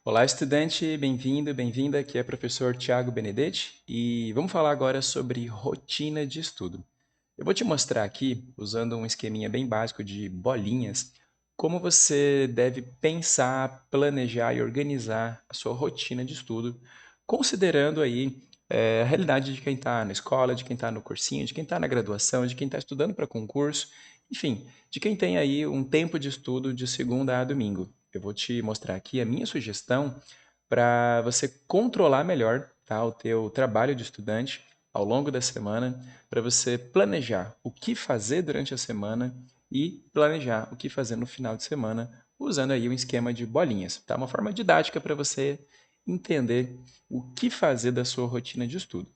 Olá, estudante, bem-vindo, bem-vinda. Aqui é o professor Tiago Benedetti e vamos falar agora sobre rotina de estudo. Eu vou te mostrar aqui, usando um esqueminha bem básico de bolinhas, como você deve pensar, planejar e organizar a sua rotina de estudo, considerando aí a realidade de quem está na escola, de quem está no cursinho, de quem está na graduação, de quem está estudando para concurso, enfim, de quem tem aí um tempo de estudo de segunda a domingo. Eu vou te mostrar aqui a minha sugestão para você controlar melhor, tá, o teu trabalho de estudante ao longo da semana, para você planejar o que fazer durante a semana e planejar o que fazer no final de semana, usando aí um esquema de bolinhas, tá? Uma forma didática para você entender o que fazer da sua rotina de estudo.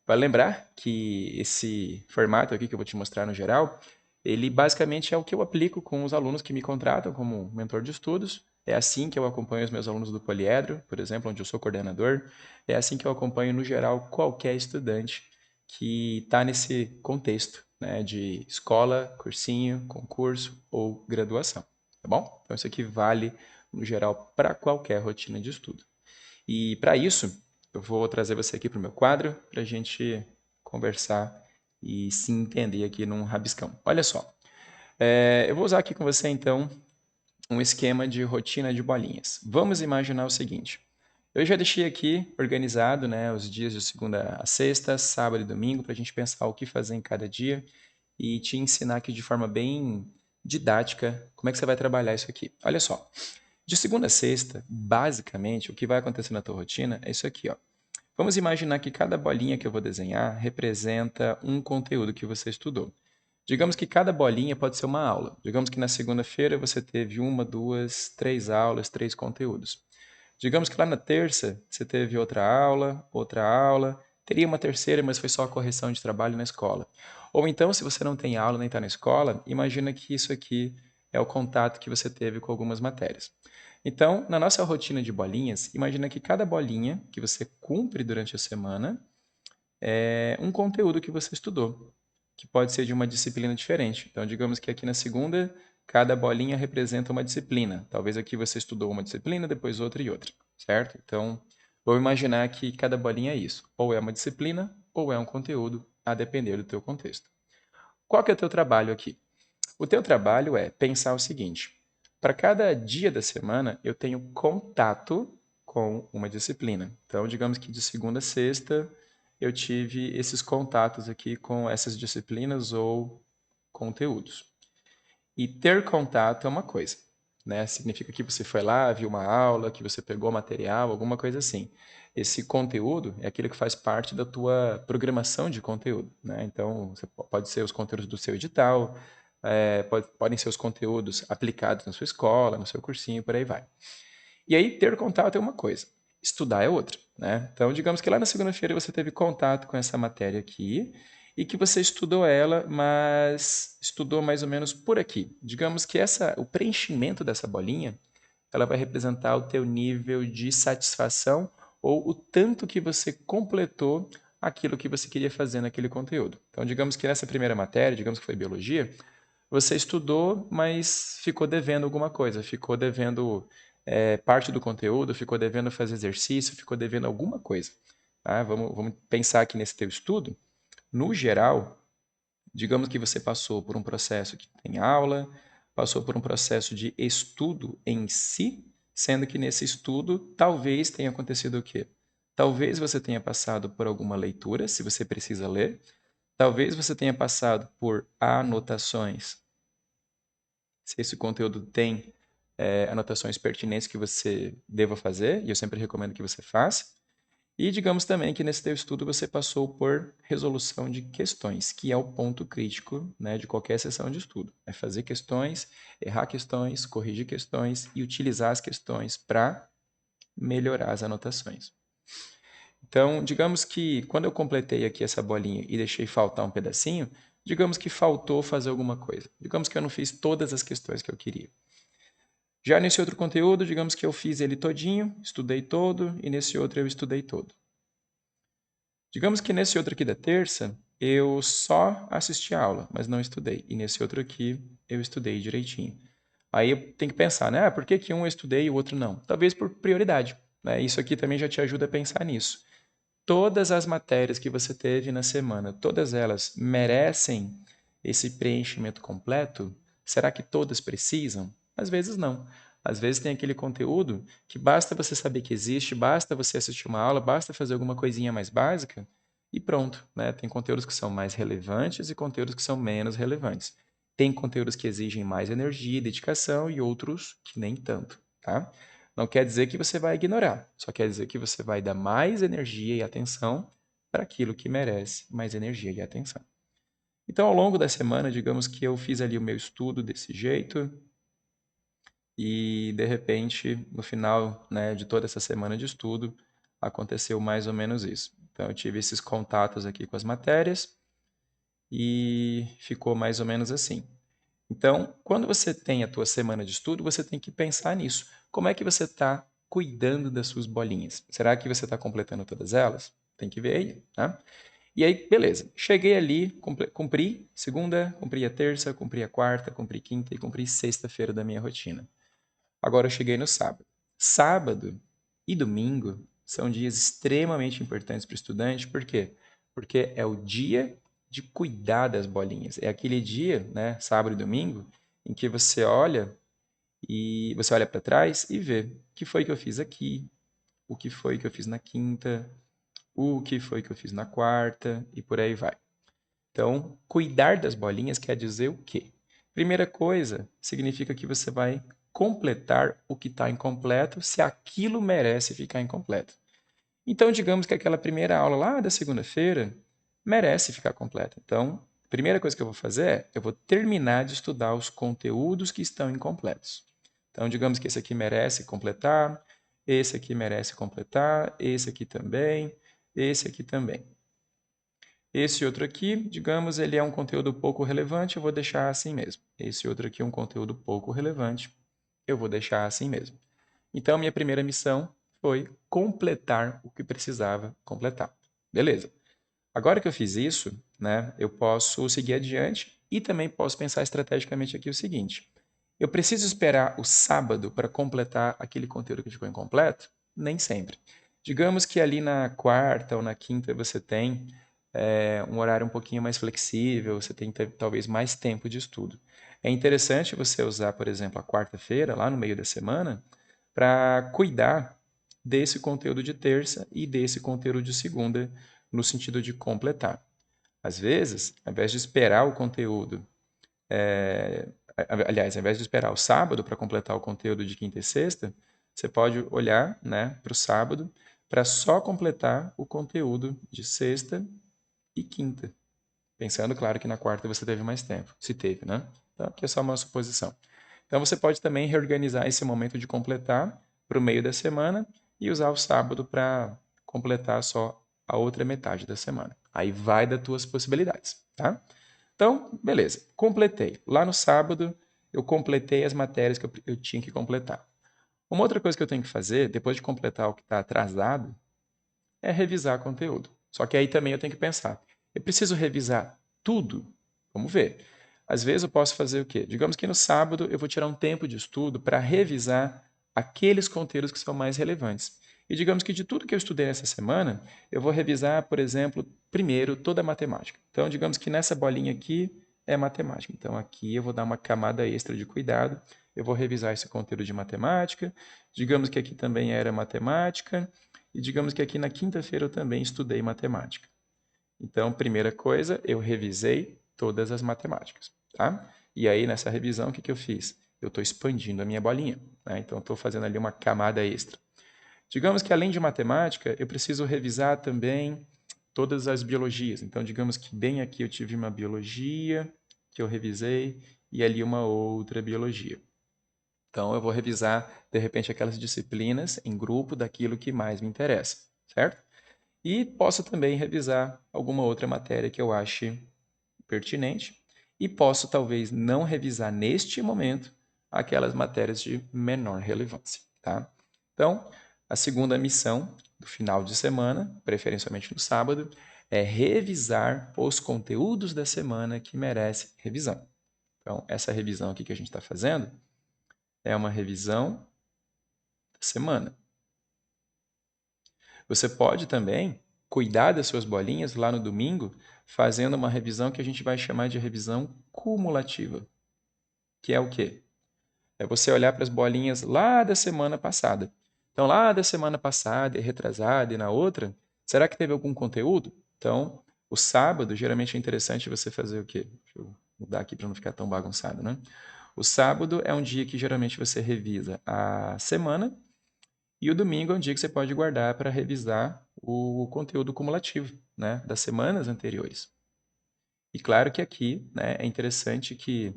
Vale lembrar que esse formato aqui que eu vou te mostrar no geral, ele basicamente é o que eu aplico com os alunos que me contratam como mentor de estudos. É assim que eu acompanho os meus alunos do Poliedro, por exemplo, onde eu sou coordenador. É assim que eu acompanho, no geral, qualquer estudante que está nesse contexto, né, de escola, cursinho, concurso ou graduação. Tá bom? Então, isso aqui vale, no geral, para qualquer rotina de estudo. E para isso, eu vou trazer você aqui para o meu quadro para a gente conversar e se entender aqui num rabiscão. Olha só, eu vou usar aqui com você então um esquema de rotina de bolinhas. Vamos imaginar o seguinte: eu já deixei aqui organizado, né, os dias de segunda a sexta, sábado e domingo para a gente pensar o que fazer em cada dia e te ensinar aqui de forma bem didática como é que você vai trabalhar isso aqui. Olha só, de segunda a sexta, basicamente, o que vai acontecer na tua rotina é isso aqui, ó. Vamos imaginar que cada bolinha que eu vou desenhar representa um conteúdo que você estudou. Digamos que cada bolinha pode ser uma aula. Digamos que na segunda-feira você teve uma, duas, três aulas, três conteúdos. Digamos que lá na terça você teve outra aula, teria uma terceira, mas foi só a correção de trabalho na escola. Ou então, se você não tem aula nem está na escola, imagina que isso aqui é o contato que você teve com algumas matérias. Então, na nossa rotina de bolinhas, imagina que cada bolinha que você cumpre durante a semana é um conteúdo que você estudou, que pode ser de uma disciplina diferente. Então, digamos que aqui na segunda, cada bolinha representa uma disciplina. Talvez aqui você estudou uma disciplina, depois outra e outra, certo? Então, vou imaginar que cada bolinha é isso. Ou é uma disciplina, ou é um conteúdo, a depender do teu contexto. Qual que é o teu trabalho aqui? O teu trabalho é pensar o seguinte: para cada dia da semana eu tenho contato com uma disciplina. Então, digamos que de segunda a sexta eu tive esses contatos aqui com essas disciplinas ou conteúdos. E ter contato é uma coisa, né? Significa que você foi lá, viu uma aula, que você pegou material, alguma coisa assim. Esse conteúdo é aquilo que faz parte da tua programação de conteúdo, né? Então, pode ser os conteúdos do seu edital, podem ser os conteúdos aplicados na sua escola, no seu cursinho, por aí vai. E aí, ter contato é uma coisa, estudar é outra, né? Então, digamos que lá na segunda-feira você teve contato com essa matéria aqui e que você estudou ela, mas estudou mais ou menos por aqui. Digamos que o preenchimento dessa bolinha, ela vai representar o teu nível de satisfação ou o tanto que você completou aquilo que você queria fazer naquele conteúdo. Então, digamos que nessa primeira matéria, digamos que foi biologia, você estudou, mas ficou devendo alguma coisa, ficou devendo parte do conteúdo, ficou devendo fazer exercício, ficou devendo alguma coisa. Tá? Vamos pensar aqui nesse teu estudo. No geral, digamos que você passou por um processo que tem aula, passou por um processo de estudo em si, sendo que nesse estudo talvez tenha acontecido o quê? Talvez você tenha passado por alguma leitura, se você precisa ler, talvez você tenha passado por anotações, se esse conteúdo tem anotações pertinentes que você deva fazer, e eu sempre recomendo que você faça. E digamos também que nesse teu estudo você passou por resolução de questões, que é o ponto crítico, né, de qualquer sessão de estudo. É fazer questões, errar questões, corrigir questões e utilizar as questões para melhorar as anotações. Então, digamos que quando eu completei aqui essa bolinha e deixei faltar um pedacinho, digamos que faltou fazer alguma coisa. Digamos que eu não fiz todas as questões que eu queria. Já nesse outro conteúdo, digamos que eu fiz ele todinho, estudei todo, e nesse outro eu estudei todo. Digamos que nesse outro aqui da terça, eu só assisti a aula, mas não estudei. E nesse outro aqui, eu estudei direitinho. Aí eu tenho que pensar, né? Por que que um eu estudei e o outro não? Talvez por prioridade, né? Isso aqui também já te ajuda a pensar nisso. Todas as matérias que você teve na semana, todas elas merecem esse preenchimento completo? Será que todas precisam? Às vezes não. Às vezes tem aquele conteúdo que basta você saber que existe, basta você assistir uma aula, basta fazer alguma coisinha mais básica e pronto, né? Tem conteúdos que são mais relevantes e conteúdos que são menos relevantes. Tem conteúdos que exigem mais energia e dedicação e outros que nem tanto, tá? Não quer dizer que você vai ignorar, só quer dizer que você vai dar mais energia e atenção para aquilo que merece mais energia e atenção. Então, ao longo da semana, digamos que eu fiz ali o meu estudo desse jeito e, de repente, no final, né, de toda essa semana de estudo, aconteceu mais ou menos isso. Então, eu tive esses contatos aqui com as matérias e ficou mais ou menos assim. Então, quando você tem a tua semana de estudo, você tem que pensar nisso. Como é que você está cuidando das suas bolinhas? Será que você está completando todas elas? Tem que ver aí, tá? E aí, beleza. Cheguei ali, cumpri segunda, cumpri a terça, cumpri a quarta, cumpri quinta e cumpri sexta-feira da minha rotina. Agora eu cheguei no sábado. Sábado e domingo são dias extremamente importantes para o estudante, por quê? Porque é o dia de cuidar das bolinhas. É aquele dia, né, sábado e domingo, em que você olha para trás e vê o que foi que eu fiz aqui, o que foi que eu fiz na quinta, o que foi que eu fiz na quarta e por aí vai. Então, cuidar das bolinhas quer dizer o quê? Primeira coisa, significa que você vai completar o que está incompleto, se aquilo merece ficar incompleto. Então, digamos que aquela primeira aula lá da segunda-feira merece ficar completa. Então, a primeira coisa que eu vou fazer é, eu vou terminar de estudar os conteúdos que estão incompletos. Então, digamos que esse aqui merece completar, esse aqui merece completar, esse aqui também, esse aqui também. Esse outro aqui, digamos, ele é um conteúdo pouco relevante, eu vou deixar assim mesmo. Esse outro aqui é um conteúdo pouco relevante, eu vou deixar assim mesmo. Então, minha primeira missão foi completar o que precisava completar. Beleza. Agora que eu fiz isso, né, eu posso seguir adiante e também posso pensar estrategicamente aqui o seguinte: eu preciso esperar o sábado para completar aquele conteúdo que ficou incompleto? Nem sempre. Digamos que ali na quarta ou na quinta você tem um horário um pouquinho mais flexível, você tem talvez mais tempo de estudo. É interessante você usar, por exemplo, a quarta-feira, lá no meio da semana, para cuidar desse conteúdo de terça e desse conteúdo de segunda, no sentido de completar. Às vezes, ao invés de esperar o conteúdo, aliás, ao invés de esperar o sábado para completar o conteúdo de quinta e sexta, você pode olhar, né, para o sábado para só completar o conteúdo de sexta e quinta. Pensando, claro, que na quarta você teve mais tempo. Se teve, né? Então, aqui é só uma suposição. Então, você pode também reorganizar esse momento de completar para o meio da semana e usar o sábado para completar só a outra metade da semana. Aí vai das tuas possibilidades, tá? Então, beleza. Completei. Lá no sábado, eu completei as matérias que eu tinha que completar. Uma outra coisa que eu tenho que fazer, depois de completar o que está atrasado, é revisar conteúdo. Só que aí também eu tenho que pensar, eu preciso revisar tudo? Vamos ver. Às vezes eu posso fazer o quê? Digamos que no sábado eu vou tirar um tempo de estudo para revisar aqueles conteúdos que são mais relevantes. E digamos que de tudo que eu estudei nessa semana, eu vou revisar, por exemplo, primeiro toda a matemática. Então, digamos que nessa bolinha aqui é matemática. Então, aqui eu vou dar uma camada extra de cuidado. Eu vou revisar esse conteúdo de matemática. Digamos que aqui também era matemática. E digamos que aqui na quinta-feira eu também estudei matemática. Então, primeira coisa, eu revisei todas as matemáticas, tá? E aí, nessa revisão, o que que eu fiz? Eu estou expandindo a minha bolinha, né? Então, estou fazendo ali uma camada extra. Digamos que, além de matemática, eu preciso revisar também todas as biologias. Então, digamos que bem aqui eu tive uma biologia que eu revisei e ali uma outra biologia. Então, eu vou revisar, de repente, aquelas disciplinas em grupo daquilo que mais me interessa, certo? E posso também revisar alguma outra matéria que eu ache pertinente e posso talvez não revisar neste momento aquelas matérias de menor relevância, tá? Então, a segunda missão do final de semana, preferencialmente no sábado, é revisar os conteúdos da semana que merecem revisão. Então, essa revisão aqui que a gente está fazendo é uma revisão da semana. Você pode também cuidar das suas bolinhas lá no domingo, fazendo uma revisão que a gente vai chamar de revisão cumulativa, que é o quê? É você olhar para as bolinhas lá da semana passada. Então, lá da semana passada e retrasada e na outra, será que teve algum conteúdo? Então, o sábado, geralmente é interessante você fazer o quê? Deixa eu mudar aqui para não ficar tão bagunçado, né? O sábado é um dia que geralmente você revisa a semana e o domingo é um dia que você pode guardar para revisar o conteúdo cumulativo, né, das semanas anteriores. E claro que aqui, né, é interessante que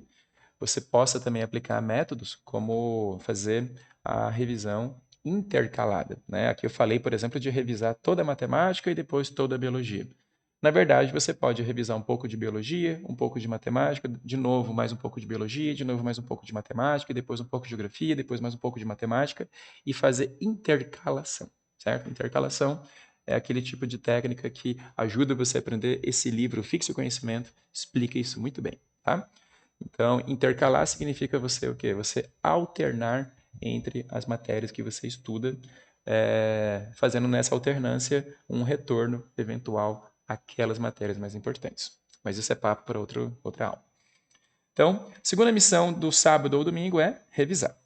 você possa também aplicar métodos como fazer a revisão intercalada, né? Aqui eu falei, por exemplo, de revisar toda a matemática e depois toda a biologia. Na verdade, você pode revisar um pouco de biologia, um pouco de matemática, de novo mais um pouco de biologia, de novo mais um pouco de matemática, e depois um pouco de geografia, depois mais um pouco de matemática, e fazer intercalação, certo? Intercalação é aquele tipo de técnica que ajuda você a aprender. Esse livro, Fixe o Conhecimento, explica isso muito bem, tá? Então, intercalar significa você o quê? Você alternar entre as matérias que você estuda, fazendo nessa alternância um retorno eventual àquelas matérias mais importantes. Mas isso é papo para outra aula. Então, segunda missão do sábado ou domingo é revisar.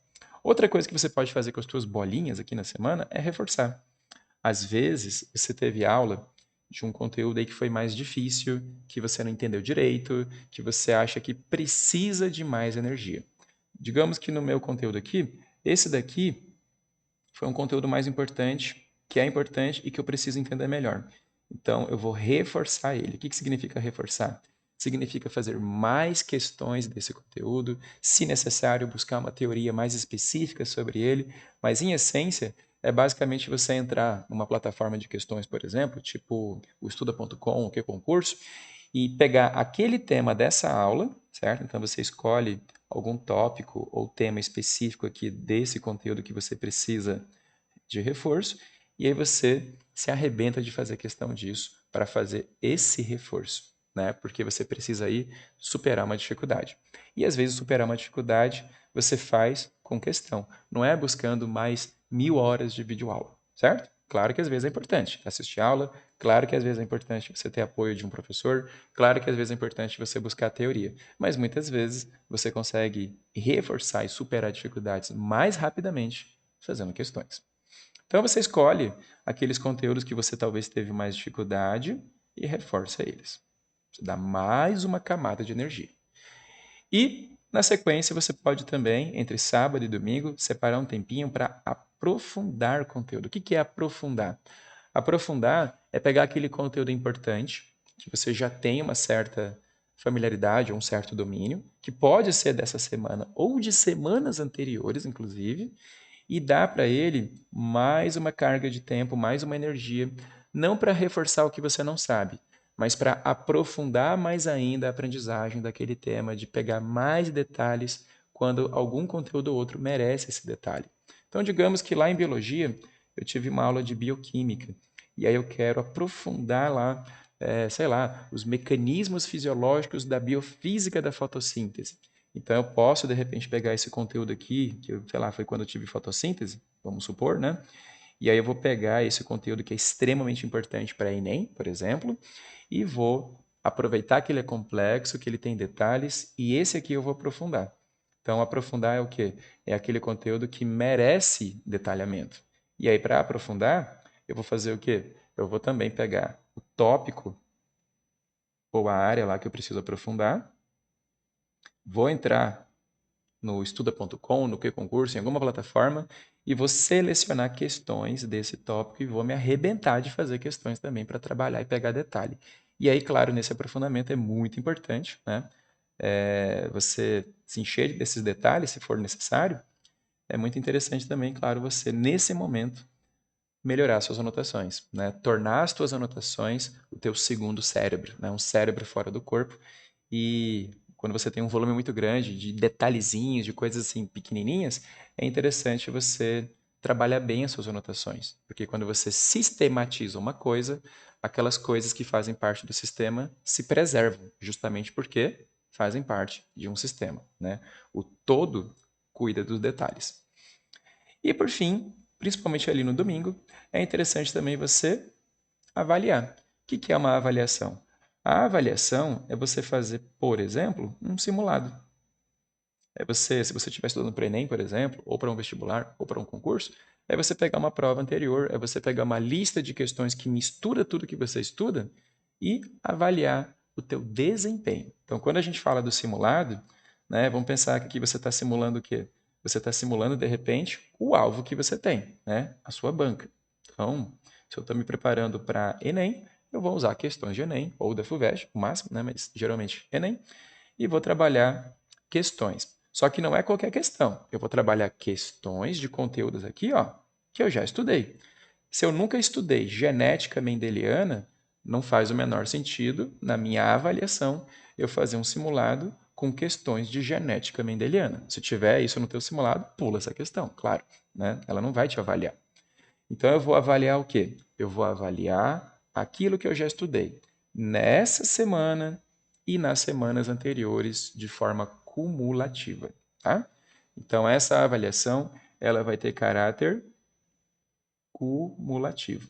Outra coisa que você pode fazer com as suas bolinhas aqui na semana é reforçar. Às vezes, você teve aula de um conteúdo aí que foi mais difícil, que você não entendeu direito, que você acha que precisa de mais energia. Digamos que no meu conteúdo aqui, esse daqui foi um conteúdo mais importante, que é importante e que eu preciso entender melhor. Então, eu vou reforçar ele. O que significa reforçar? Significa fazer mais questões desse conteúdo, se necessário, buscar uma teoria mais específica sobre ele, mas em essência, é basicamente você entrar numa plataforma de questões, por exemplo, tipo o estuda.com, o que concurso, e pegar aquele tema dessa aula, certo? Então você escolhe algum tópico ou tema específico aqui desse conteúdo que você precisa de reforço, e aí você se arrebenta de fazer questão disso para fazer esse reforço, né? Porque você precisa aí superar uma dificuldade. E às vezes superar uma dificuldade você faz com questão, não é buscando mais 1000 horas de videoaula, certo? Claro que às vezes é importante assistir aula, claro que às vezes é importante você ter apoio de um professor, claro que às vezes é importante você buscar a teoria, mas muitas vezes você consegue reforçar e superar dificuldades mais rapidamente fazendo questões. Então você escolhe aqueles conteúdos que você talvez teve mais dificuldade e reforça eles. Você dá mais uma camada de energia. E na sequência você pode também, entre sábado e domingo, separar um tempinho para aprofundar o conteúdo. O que é aprofundar? Aprofundar é pegar aquele conteúdo importante, que você já tem uma certa familiaridade ou um certo domínio, que pode ser dessa semana ou de semanas anteriores, inclusive, e dá para ele mais uma carga de tempo, mais uma energia, não para reforçar o que você não sabe, mas para aprofundar mais ainda a aprendizagem daquele tema, de pegar mais detalhes quando algum conteúdo ou outro merece esse detalhe. Então, digamos que lá em biologia eu tive uma aula de bioquímica e aí eu quero aprofundar lá, sei lá, os mecanismos fisiológicos da biofísica da fotossíntese. Então eu posso de repente pegar esse conteúdo aqui, que eu, sei lá, foi quando eu tive fotossíntese, vamos supor, né? E aí eu vou pegar esse conteúdo que é extremamente importante para Enem, por exemplo, e vou aproveitar que ele é complexo, que ele tem detalhes, e esse aqui eu vou aprofundar. Então aprofundar é o quê? É aquele conteúdo que merece detalhamento. E aí para aprofundar, eu vou fazer o quê? Eu vou também pegar o tópico ou a área lá que eu preciso aprofundar, vou entrar no estuda.com, no Q-Concurso, em alguma plataforma, e vou selecionar questões desse tópico e vou me arrebentar de fazer questões também para trabalhar e pegar detalhe. E aí, claro, nesse aprofundamento é muito importante, né? Você se encher desses detalhes, se for necessário. É muito interessante também, claro, você, nesse momento, melhorar suas anotações, né? Tornar as tuas anotações o teu segundo cérebro, né? Um cérebro fora do corpo. E quando você tem um volume muito grande de detalhezinhos, de coisas assim pequenininhas, é interessante você trabalhar bem as suas anotações, porque quando você sistematiza uma coisa, aquelas coisas que fazem parte do sistema se preservam, justamente porque fazem parte de um sistema, né? O todo cuida dos detalhes. E por fim, principalmente ali no domingo, é interessante também você avaliar. O que é uma avaliação? A avaliação é você fazer, por exemplo, um simulado. É você, se você estiver estudando para o Enem, por exemplo, ou para um vestibular, ou para um concurso, é você pegar uma prova anterior, é você pegar uma lista de questões que mistura tudo que você estuda e avaliar o teu desempenho. Então, quando a gente fala do simulado, né, vamos pensar que aqui você está simulando o quê? Você está simulando, de repente, o alvo que você tem, né? A sua banca. Então, se eu estou me preparando para Enem, eu vou usar questões de Enem, ou da FUVEST, o máximo, né? Mas geralmente Enem, e vou trabalhar questões. Só que não é qualquer questão. Eu vou trabalhar questões de conteúdos aqui, ó, que eu já estudei. Se eu nunca estudei genética mendeliana, não faz o menor sentido, na minha avaliação, eu fazer um simulado com questões de genética mendeliana. Se tiver isso no teu simulado, pula essa questão, claro, né? Ela não vai te avaliar. Então eu vou avaliar o quê? Eu vou avaliar aquilo que eu já estudei nessa semana e nas semanas anteriores de forma cumulativa, tá? Então essa avaliação, ela vai ter caráter cumulativo.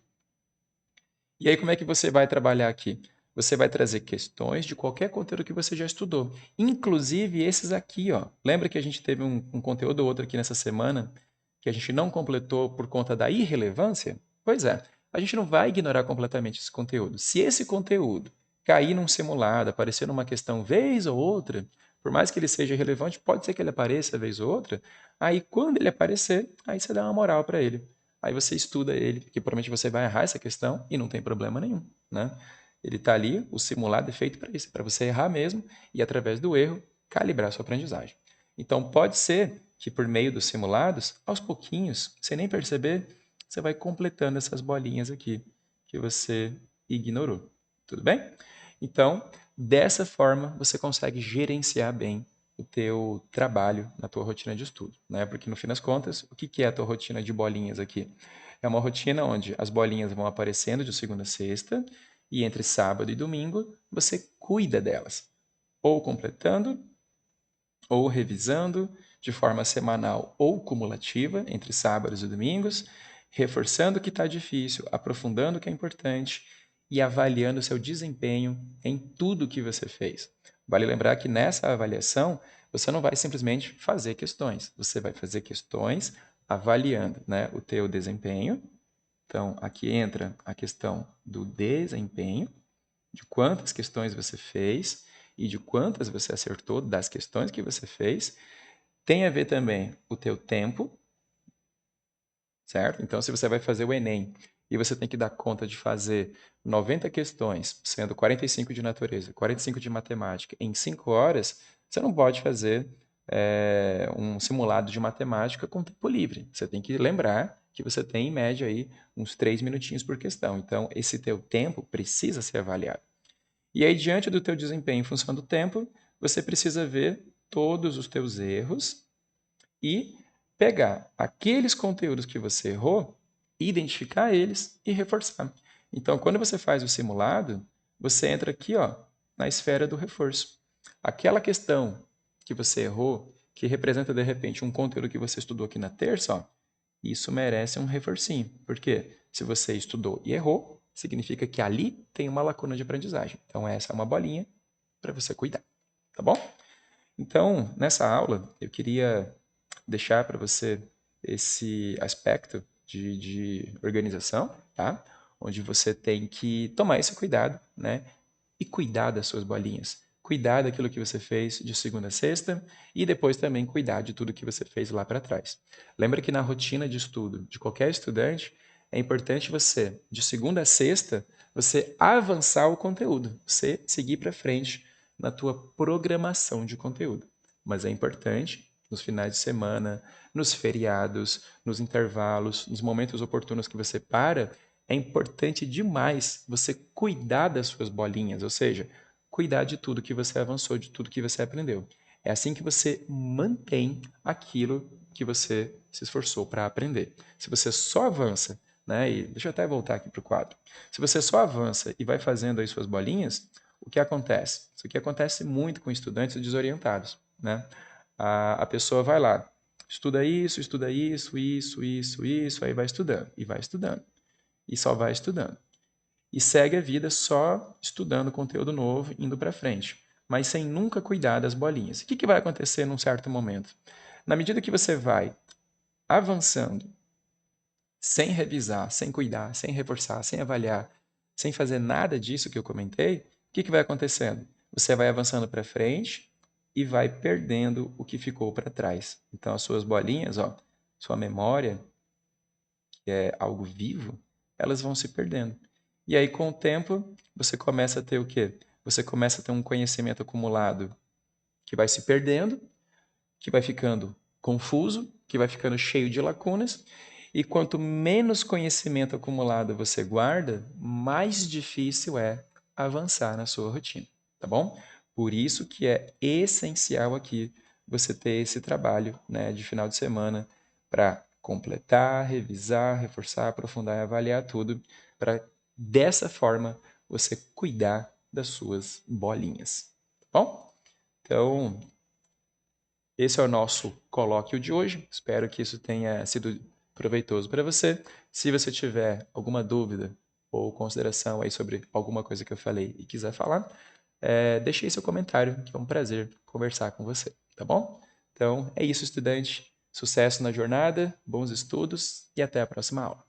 E aí como é que você vai trabalhar aqui? Você vai trazer questões de qualquer conteúdo que você já estudou, inclusive esses aqui, ó. Lembra que a gente teve um conteúdo ou outro aqui nessa semana que a gente não completou por conta da irrelevância? Pois é, a gente não vai ignorar completamente esse conteúdo. Se esse conteúdo cair num simulado, aparecer numa questão vez ou outra, por mais que ele seja relevante, pode ser que ele apareça vez ou outra, aí quando ele aparecer, aí você dá uma moral para ele. Aí você estuda ele, porque provavelmente você vai errar essa questão e não tem problema nenhum, né? Ele está ali, o simulado é feito para isso, para você errar mesmo e, através do erro, calibrar a sua aprendizagem. Então, pode ser que por meio dos simulados, aos pouquinhos, sem nem perceber, você vai completando essas bolinhas aqui que você ignorou. Tudo bem? Então, dessa forma, você consegue gerenciar bem o teu trabalho na tua rotina de estudo, né? Porque no fim das contas, o que é a tua rotina de bolinhas aqui? É uma rotina onde as bolinhas vão aparecendo de segunda a sexta e entre sábado e domingo você cuida delas, ou completando, ou revisando de forma semanal ou cumulativa entre sábados e domingos, reforçando o que está difícil, aprofundando o que é importante e avaliando o seu desempenho em tudo que você fez. Vale lembrar que nessa avaliação você não vai simplesmente fazer questões, você vai fazer questões avaliando, né, o teu desempenho. Então, aqui entra a questão do desempenho, de quantas questões você fez e de quantas você acertou das questões que você fez. Tem a ver também o teu tempo, certo? Então, se você vai fazer o Enem e você tem que dar conta de fazer 90 questões, sendo 45 de natureza, 45 de matemática, em 5 horas, você não pode fazer um simulado de matemática com tempo livre. Você tem que lembrar que você tem, em média, aí, uns 3 minutinhos por questão. Então, esse teu tempo precisa ser avaliado. E aí, diante do teu desempenho em função do tempo, você precisa ver todos os teus erros e pegar aqueles conteúdos que você errou, identificar eles e reforçar. Então, quando você faz o simulado, você entra aqui, ó, na esfera do reforço. Aquela questão que você errou, que representa de repente um conteúdo que você estudou aqui na terça, ó, isso merece um reforcinho. Por quê? Se você estudou e errou, significa que ali tem uma lacuna de aprendizagem. Então, essa é uma bolinha para você cuidar, tá bom? Então, nessa aula, eu queria deixar para você esse aspecto de organização, tá? Onde você tem que tomar esse cuidado, né? E cuidar das suas bolinhas. Cuidar daquilo que você fez de segunda a sexta e depois também cuidar de tudo que você fez lá para trás. Lembra que na rotina de estudo de qualquer estudante, é importante você, de segunda a sexta, você avançar o conteúdo, você seguir para frente na tua programação de conteúdo. Mas é importante, nos finais de semana, nos feriados, nos intervalos, nos momentos oportunos que você para, é importante demais você cuidar das suas bolinhas, ou seja, cuidar de tudo que você avançou, de tudo que você aprendeu. É assim que você mantém aquilo que você se esforçou para aprender. Se você só avança, né, e deixa eu até voltar aqui para o quadro. Se você só avança e vai fazendo aí suas bolinhas, o que acontece? Isso aqui acontece muito com estudantes desorientados, né? A pessoa vai lá, Estuda isso, isso, aí vai estudando, e vai estudando, e só vai estudando. E segue a vida só estudando conteúdo novo, indo para frente, mas sem nunca cuidar das bolinhas. O que vai acontecer num certo momento? Na medida que você vai avançando, sem revisar, sem cuidar, sem reforçar, sem avaliar, sem fazer nada disso que eu comentei, o que vai acontecendo? Você vai avançando para frente e vai perdendo o que ficou para trás. Então, as suas bolinhas, ó, sua memória, que é algo vivo, elas vão se perdendo. E aí, com o tempo, você começa a ter o quê? Você começa a ter um conhecimento acumulado que vai se perdendo, que vai ficando confuso, que vai ficando cheio de lacunas, e quanto menos conhecimento acumulado você guarda, mais difícil é avançar na sua rotina, tá bom? Por isso que é essencial aqui você ter esse trabalho, né, de final de semana para completar, revisar, reforçar, aprofundar e avaliar tudo, para dessa forma você cuidar das suas bolinhas, tá bom? Então, esse é o nosso colóquio de hoje. Espero que isso tenha sido proveitoso para você. Se você tiver alguma dúvida ou consideração aí sobre alguma coisa que eu falei e quiser falar, deixe aí seu comentário, que é um prazer conversar com você, tá bom? Então, é isso, estudante. Sucesso na jornada, bons estudos e até a próxima aula.